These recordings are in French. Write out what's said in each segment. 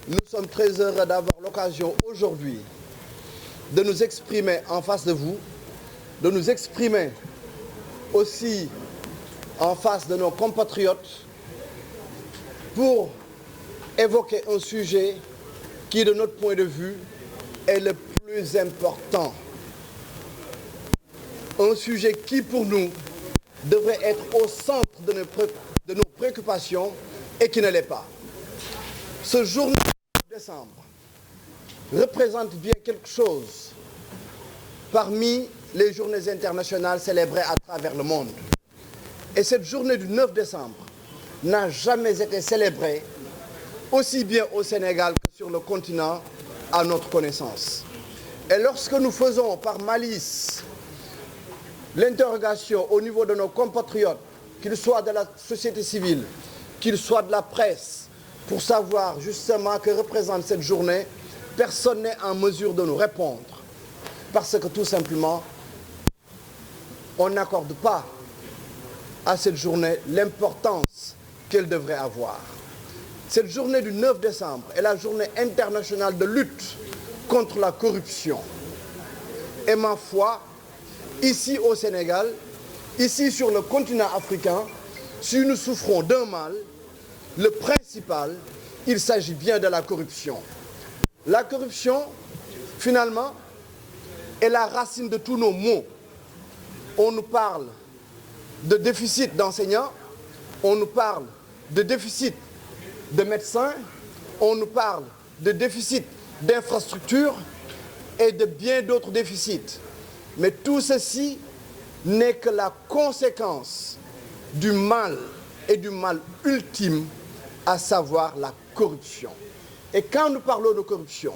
Nous sommes très heureux d'avoir l'occasion aujourd'hui de nous exprimer en face de vous, de nous exprimer aussi en face de nos compatriotes pour évoquer un sujet qui, de notre point de vue, est le plus important. Un sujet qui, pour nous, devrait être au centre de nos préoccupations et qui ne l'est pas. Ce jour de décembre représente bien quelque chose parmi les journées internationales célébrées à travers le monde. Et cette journée du 9 décembre n'a jamais été célébrée aussi bien au Sénégal que sur le continent à notre connaissance. Et lorsque nous faisons par malice l'interrogation au niveau de nos compatriotes, qu'ils soient de la société civile, qu'ils soient de la presse, pour savoir justement que représente cette journée, personne n'est en mesure de nous répondre. Parce que tout simplement, on n'accorde pas à cette journée l'importance qu'elle devrait avoir. Cette journée du 9 décembre est la journée internationale de lutte contre la corruption. Et ma foi, ici au Sénégal, ici sur le continent africain, si nous souffrons d'un mal, le principal, il s'agit bien de la corruption. La corruption, finalement, est la racine de tous nos maux. On nous parle de déficit d'enseignants, on nous parle de déficit de médecins, on nous parle de déficit d'infrastructures et de bien d'autres déficits. Mais tout ceci n'est que la conséquence du mal et du mal ultime, à savoir la corruption. Et quand nous parlons de corruption,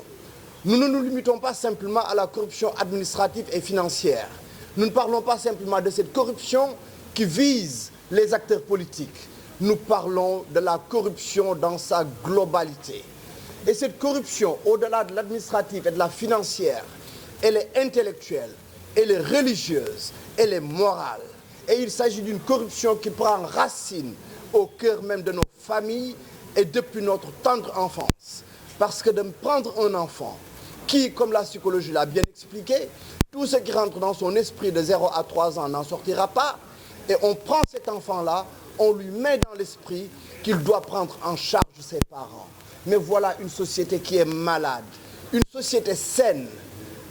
nous ne nous limitons pas simplement à la corruption administrative et financière. Nous ne parlons pas simplement de cette corruption qui vise les acteurs politiques. Nous parlons de la corruption dans sa globalité. Et cette corruption, au-delà de l'administrative et de la financière, elle est intellectuelle, elle est religieuse, elle est morale. Et il s'agit d'une corruption qui prend racine au cœur même de nos familles et depuis notre tendre enfance. Parce que de prendre un enfant qui, comme la psychologie l'a bien expliqué, tout ce qui rentre dans son esprit de 0 à 3 ans n'en sortira pas. Et on prend cet enfant-là, on lui met dans l'esprit qu'il doit prendre en charge ses parents. Mais voilà une société qui est malade. Une société saine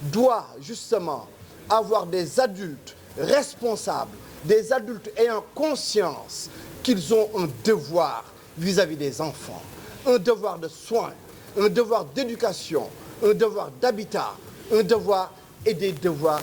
doit justement avoir des adultes responsables, des adultes ayant conscience qu'ils ont un devoir vis-à-vis des enfants, un devoir de soins, un devoir d'éducation, un devoir d'habitat, un devoir et des devoirs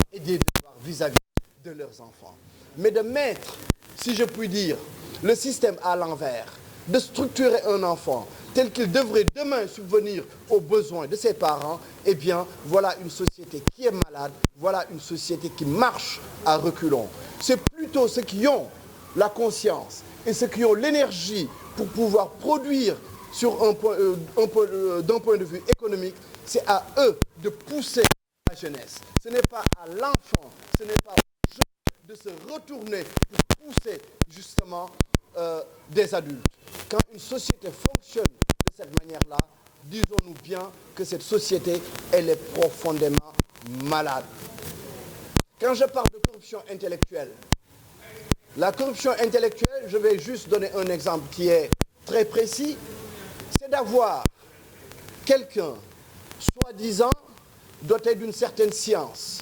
vis-à-vis de leurs enfants. Mais de mettre, si je puis dire, le système à l'envers, de structurer un enfant tel qu'il devrait demain subvenir aux besoins de ses parents, eh bien, voilà une société qui est malade, voilà une société qui marche à reculons. C'est plutôt ceux qui ont la conscience et ceux qui ont l'énergie pour pouvoir produire d'un point de vue économique, c'est à eux de pousser la jeunesse. Ce n'est pas à l'enfant, ce n'est pas aux jeunes de se retourner pour pousser justement des adultes. Quand une société fonctionne de cette manière-là, disons-nous bien que cette société, elle est profondément malade. Quand je parle de corruption intellectuelle, la corruption intellectuelle, je vais juste donner un exemple qui est très précis, c'est d'avoir quelqu'un, soi-disant, doté d'une certaine science,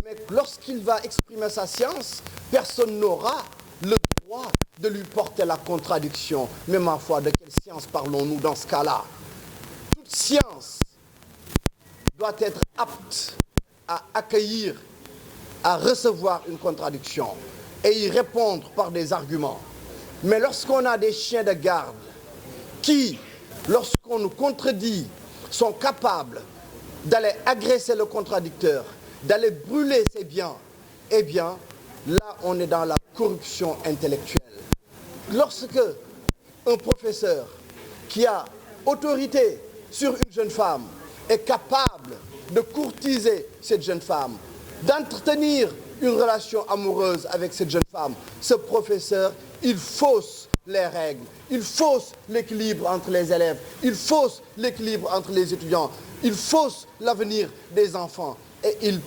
mais lorsqu'il va exprimer sa science, personne n'aura le droit de lui porter la contradiction. Mais ma foi, de quelle science parlons-nous dans ce cas-là? Toute science doit être apte à accueillir, à recevoir une contradiction et y répondre par des arguments. Mais lorsqu'on a des chiens de garde qui, lorsqu'on nous contredit, sont capables d'aller agresser le contradicteur, d'aller brûler ses biens, eh bien, là, on est dans la corruption intellectuelle. Lorsque un professeur qui a autorité sur une jeune femme est capable de courtiser cette jeune femme, d'entretenir une relation amoureuse avec cette jeune femme, ce professeur, il fausse les règles, il fausse l'équilibre entre les élèves, il fausse l'équilibre entre les étudiants, il fausse l'avenir des enfants et il,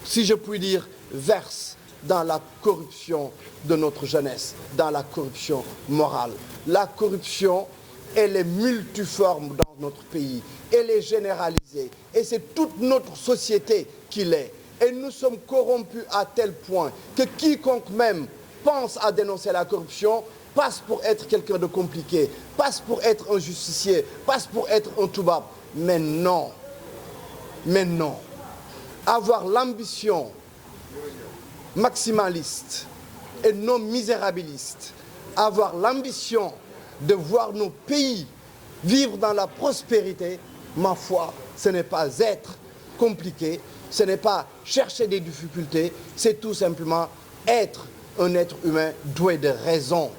si je puis dire, verse dans la corruption de notre jeunesse, dans la corruption morale. La corruption, elle est multiforme dans notre pays, elle est généralisée et c'est toute notre société qui l'est. Et nous sommes corrompus à tel point que quiconque même pense à dénoncer la corruption passe pour être quelqu'un de compliqué, passe pour être un justicier, passe pour être un toubab. Mais non, avoir l'ambition maximaliste et non misérabiliste, avoir l'ambition de voir nos pays vivre dans la prospérité, ma foi, ce n'est pas être compliqué, ce n'est pas chercher des difficultés, c'est tout simplement être un être humain doué de raison.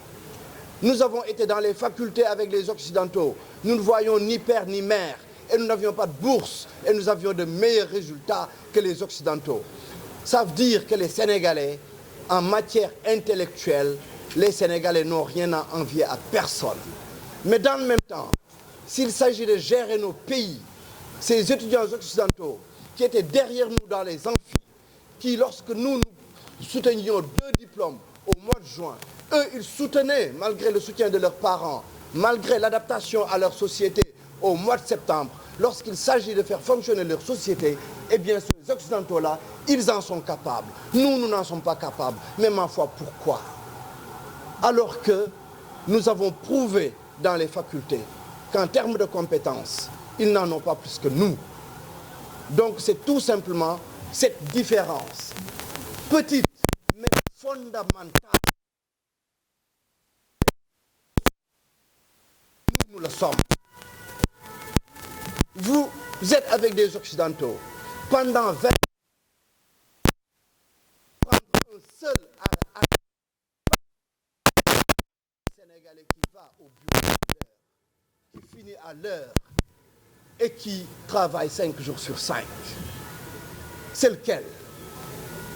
Nous avons été dans les facultés avec les Occidentaux, nous ne voyions ni père ni mère, et nous n'avions pas de bourse, et nous avions de meilleurs résultats que les Occidentaux. Ça veut dire que les Sénégalais, en matière intellectuelle, les Sénégalais n'ont rien à envier à personne. Mais dans le même temps, s'il s'agit de gérer nos pays, ces étudiants occidentaux qui étaient derrière nous dans les amphis, qui, lorsque nous soutenions 2 diplômes au mois de juin, eux, ils soutenaient, malgré le soutien de leurs parents, malgré l'adaptation à leur société au mois de septembre, lorsqu'il s'agit de faire fonctionner leur société, eh bien, ces Occidentaux-là, ils en sont capables. Nous n'en sommes pas capables. Mais ma foi, pourquoi? Alors que nous avons prouvé dans les facultés qu'en termes de compétences, ils n'en ont pas plus que nous. Donc, c'est tout simplement cette différence, petite, mais fondamentale. Nous le sommes. Vous êtes avec des Occidentaux. Pendant 20 ans, prendre un seul arrêt Sénégalais qui va au bureau à l'heure, qui finit à l'heure et qui travaille 5 jours sur 5. C'est lequel?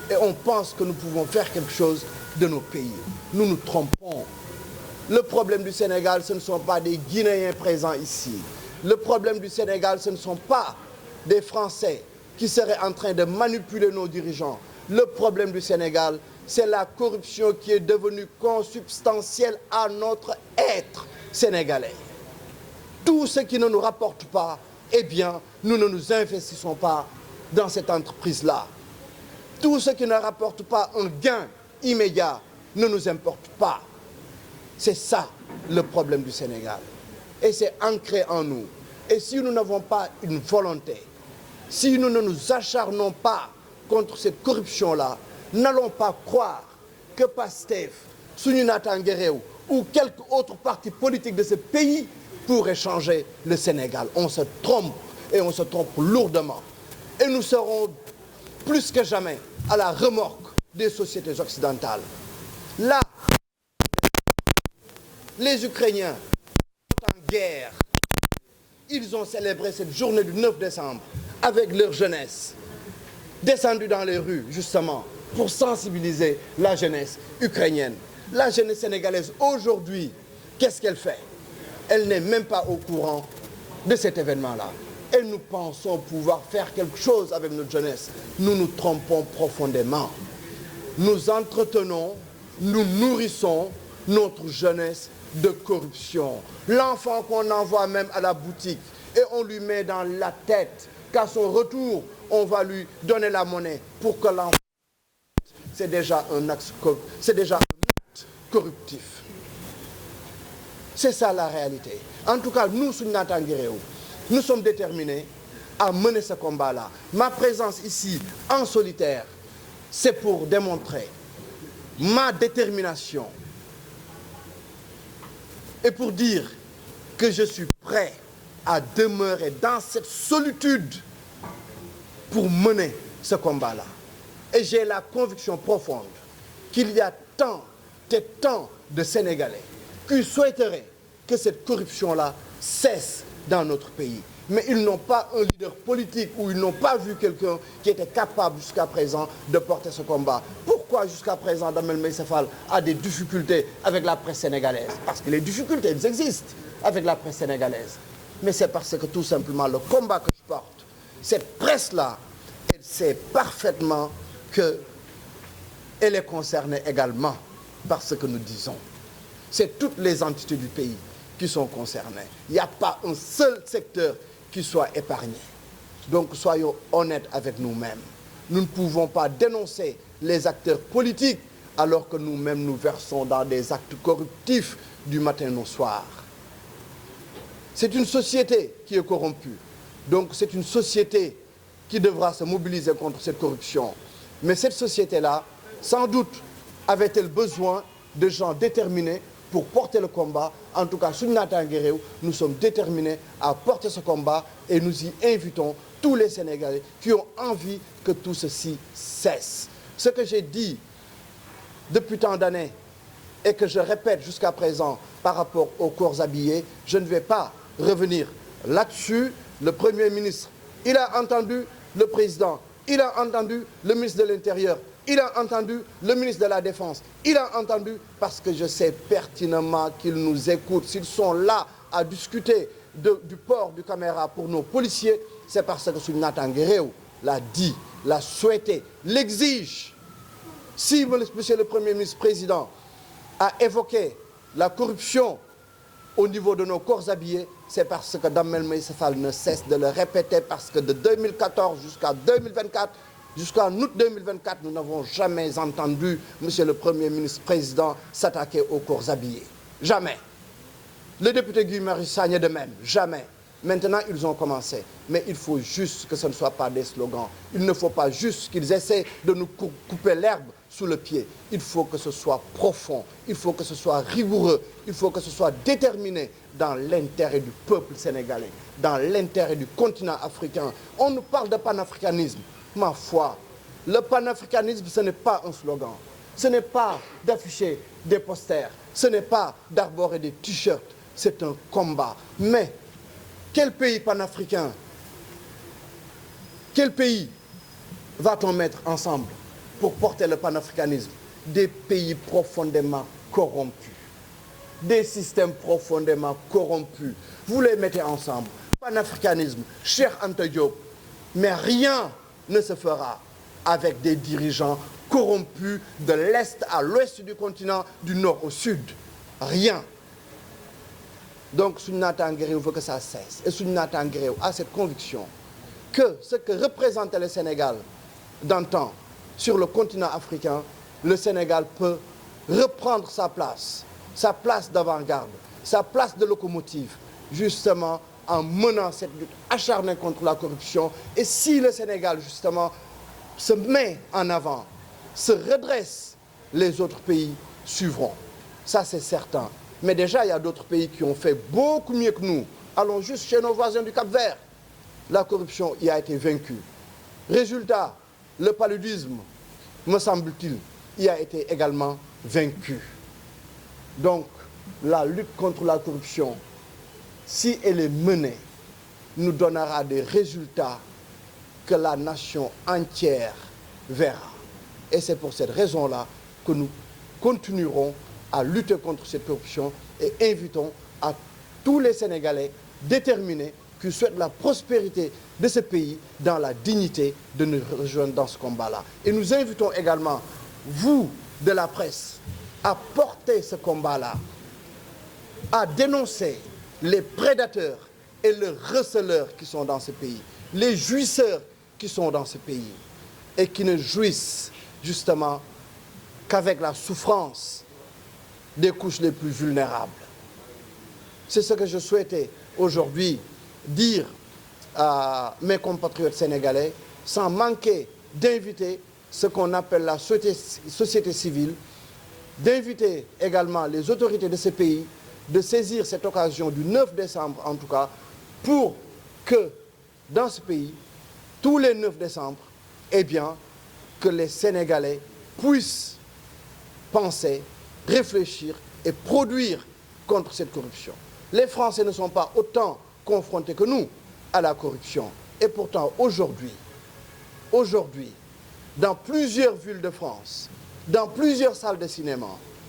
Et on pense que nous pouvons faire quelque chose de nos pays. Nous nous trompons. Le problème du Sénégal, ce ne sont pas des Guinéens présents ici. Le problème du Sénégal, ce ne sont pas des Français qui seraient en train de manipuler nos dirigeants. Le problème du Sénégal, c'est la corruption qui est devenue consubstantielle à notre être sénégalais. Tout ce qui ne nous rapporte pas, eh bien, nous ne nous investissons pas dans cette entreprise-là. Tout ce qui ne rapporte pas un gain immédiat ne nous importe pas. C'est ça le problème du Sénégal. Et c'est ancré en nous. Et si nous n'avons pas une volonté, si nous ne nous acharnons pas contre cette corruption-là, n'allons pas croire que Pastef, Sununata Nguerew ou quelque autre parti politique de ce pays pourrait changer le Sénégal. On se trompe et on se trompe lourdement. Et nous serons plus que jamais à la remorque des sociétés occidentales. Là, les Ukrainiens sont en guerre. Ils ont célébré cette journée du 9 décembre avec leur jeunesse, descendue dans les rues, justement, pour sensibiliser la jeunesse ukrainienne. La jeunesse sénégalaise, aujourd'hui, qu'est-ce qu'elle fait? Elle n'est même pas au courant de cet événement-là. Et nous pensons pouvoir faire quelque chose avec notre jeunesse. Nous nous trompons profondément. Nous entretenons, nous nourrissons notre jeunesse de corruption. L'enfant qu'on envoie même à la boutique et on lui met dans la tête qu'à son retour, on va lui donner la monnaie pour que l'enfant... C'est déjà un acte corruptif. C'est ça la réalité. En tout cas, nous, Sununata Nguerew, nous sommes déterminés à mener ce combat-là. Ma présence ici, en solitaire, c'est pour démontrer ma détermination et pour dire que je suis prêt à demeurer dans cette solitude pour mener ce combat-là. Et j'ai la conviction profonde qu'il y a tant de Sénégalais qui souhaiteraient que cette corruption-là cesse dans notre pays. Mais ils n'ont pas un leader politique ou ils n'ont pas vu quelqu'un qui était capable jusqu'à présent de porter ce combat. Pourquoi ? pourquoi jusqu'à présent Damel Meïssa Fall a des difficultés avec la presse sénégalaise. Parce que les difficultés, elles existent avec la presse sénégalaise. Mais c'est parce que tout simplement le combat que je porte, cette presse-là, elle sait parfaitement qu'elle est concernée également par ce que nous disons. C'est toutes les entités du pays qui sont concernées. Il n'y a pas un seul secteur qui soit épargné. Donc soyons honnêtes avec nous-mêmes. Nous ne pouvons pas dénoncer les acteurs politiques alors que nous-mêmes nous versons dans des actes corruptifs du matin au soir. C'est une société qui est corrompue. Donc c'est une société qui devra se mobiliser contre cette corruption. Mais cette société-là, sans doute, avait-elle besoin de gens déterminés pour porter le combat. En tout cas, suñu naataange réew, nous sommes déterminés à porter ce combat et nous y invitons tous les Sénégalais qui ont envie que tout ceci cesse. Ce que j'ai dit depuis tant d'années et que je répète jusqu'à présent par rapport aux corps habillés, je ne vais pas revenir là-dessus. Le Premier ministre, il a entendu le Président, il a entendu le ministre de l'Intérieur, il a entendu le ministre de la Défense, il a entendu parce que je sais pertinemment qu'ils nous écoutent. S'ils sont là à discuter du port du caméra pour nos policiers, c'est parce que suñu naataange réew l'a dit, l'a souhaité, l'exige. Si monsieur le Premier ministre Président a évoqué la corruption au niveau de nos corps habillés, c'est parce que Damel Meïssa Fall ne cesse de le répéter, parce que de 2014 jusqu'à 2024, jusqu'en août 2024, nous n'avons jamais entendu monsieur le Premier ministre Président s'attaquer aux corps habillés. Jamais. Le député Guy Marius Sagna de même, jamais. Maintenant, ils ont commencé. Mais il faut juste que ce ne soit pas des slogans. Il ne faut pas juste qu'ils essaient de nous couper l'herbe sous le pied. Il faut que ce soit profond, il faut que ce soit rigoureux, il faut que ce soit déterminé dans l'intérêt du peuple sénégalais, dans l'intérêt du continent africain. On nous parle de panafricanisme. Ma foi, le panafricanisme, ce n'est pas un slogan. Ce n'est pas d'afficher des posters. Ce n'est pas d'arborer des t-shirts. C'est un combat. Mais quel pays panafricain, quel pays va-t-on mettre ensemble pour porter le panafricanisme? Des pays profondément corrompus, des systèmes profondément corrompus. Vous les mettez ensemble. Panafricanisme, Cheikh Anta Diop, mais rien ne se fera avec des dirigeants corrompus de l'Est à l'Ouest du continent, du Nord au Sud. Rien. Donc, suñu naataange réew veut que ça cesse. Et suñu naataange réew a cette conviction que ce que représentait le Sénégal d'antan sur le continent africain, le Sénégal peut reprendre sa place d'avant-garde, sa place de locomotive, justement en menant cette lutte acharnée contre la corruption. Et si le Sénégal, justement, se met en avant, se redresse, les autres pays suivront. Ça, c'est certain. Mais déjà, il y a d'autres pays qui ont fait beaucoup mieux que nous. Allons juste chez nos voisins du Cap-Vert. La corruption y a été vaincue. Résultat, le paludisme, me semble-t-il, y a été également vaincu. Donc, la lutte contre la corruption, si elle est menée, nous donnera des résultats que la nation entière verra. Et c'est pour cette raison-là que nous continuerons à lutter contre cette corruption et invitons à tous les Sénégalais déterminés qui souhaitent la prospérité de ce pays dans la dignité de nous rejoindre dans ce combat-là. Et nous invitons également, vous de la presse, à porter ce combat-là, à dénoncer les prédateurs et les receleurs qui sont dans ce pays, les jouisseurs qui sont dans ce pays et qui ne jouissent justement qu'avec la souffrance des couches les plus vulnérables. C'est ce que je souhaitais aujourd'hui dire à mes compatriotes sénégalais, sans manquer d'inviter ce qu'on appelle la société civile, d'inviter également les autorités de ce pays, de saisir cette occasion du 9 décembre en tout cas, pour que dans ce pays, tous les 9 décembre, eh bien, que les Sénégalais puissent penser, réfléchir et produire contre cette corruption. Les Français ne sont pas autant confrontés que nous à la corruption. Et pourtant, aujourd'hui, dans plusieurs villes de France, dans plusieurs salles de cinéma,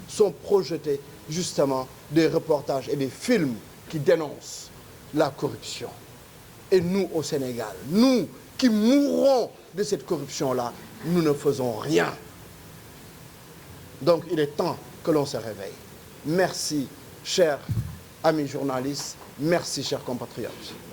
sont projetés justement des reportages et des films qui dénoncent la corruption. Et nous, au Sénégal, nous qui mourrons de cette corruption-là, nous ne faisons rien. Donc, il est temps que l'on se réveille. Merci, chers amis journalistes. Merci, chers compatriotes.